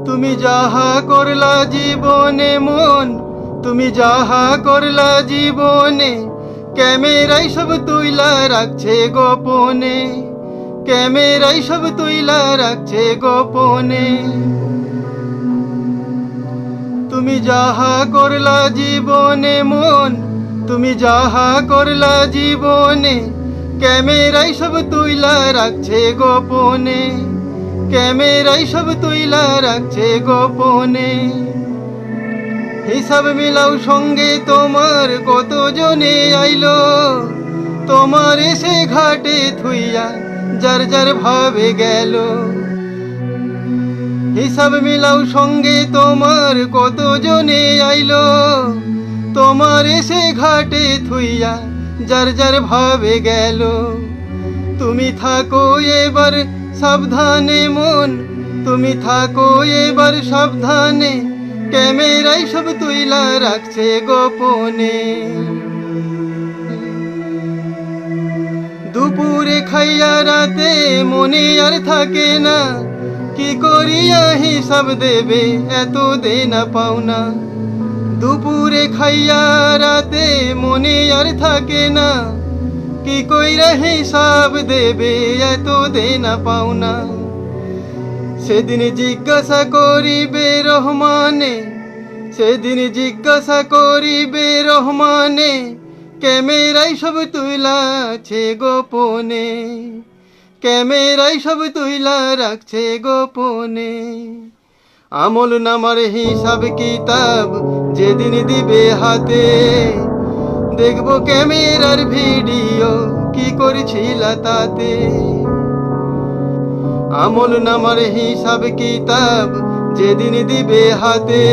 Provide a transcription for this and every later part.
তুমি যাহা করলা জীবনে মন, তুমি যাহা করলা জীবনে, ক্যামেরাই সব তুইলা রাখছে গোপনে, ক্যামেরাই সব তুইলা রাখছে গোপনে। তুমি যাহা করলা জীবনে মন, তুমি যাহা করলা জীবনে, ক্যামেরাই সব তুইলা রাখছে গোপনে, ক্যামেরাই সব তুইলা রাখছে গোপনে। হিসাব মিলাও সঙ্গে তোমার কতজনে আইলো, তোমার এসে ঘাটে থুইয়া যার যার ভাবে গেল। হিসাব মিলাও সঙ্গে তোমার কতজনে আইলো, তোমার এসে ঘাটে থুইয়া যার যার ভাবে গেল। তুমি থাকো এবার সাবধানে মন, তুমি থাকো এবার সাবধানে, ক্যামেরাই সব তুইলা রাখছে গোপনে। দুপুরে খাইয়া রাতে মনে আর থাকে না, কি করিয়া হিসাব দেবে এত দেনা পাওনা। দুপুরে খাইয়া রাতে মনে আর থাকে না, কি কইরা হিসাব দেবে এত দেনা পাওনা। সেদিন জিজ্ঞাসা করিবে রহমানে, সেদিন জিজ্ঞাসা করিবে রহমানে, ক্যামেরাই সব তুইলা আছে গোপনে, ক্যামেরাই সব তুইলা রাখছে গোপনে। আমল নামার হিসাব কিতাব যেদিন দিবে হাতে, দেখবো ক্যামেরার ভিডিও কি করছিলা তাতে। আমল নামার হিসাব কিতাব যেদিন দিবে হাতে,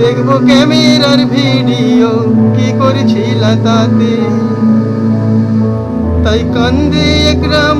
দেখবো ক্যামেরার ভিডিও কি করছিলা তাতে। তাই কান্দে একরাম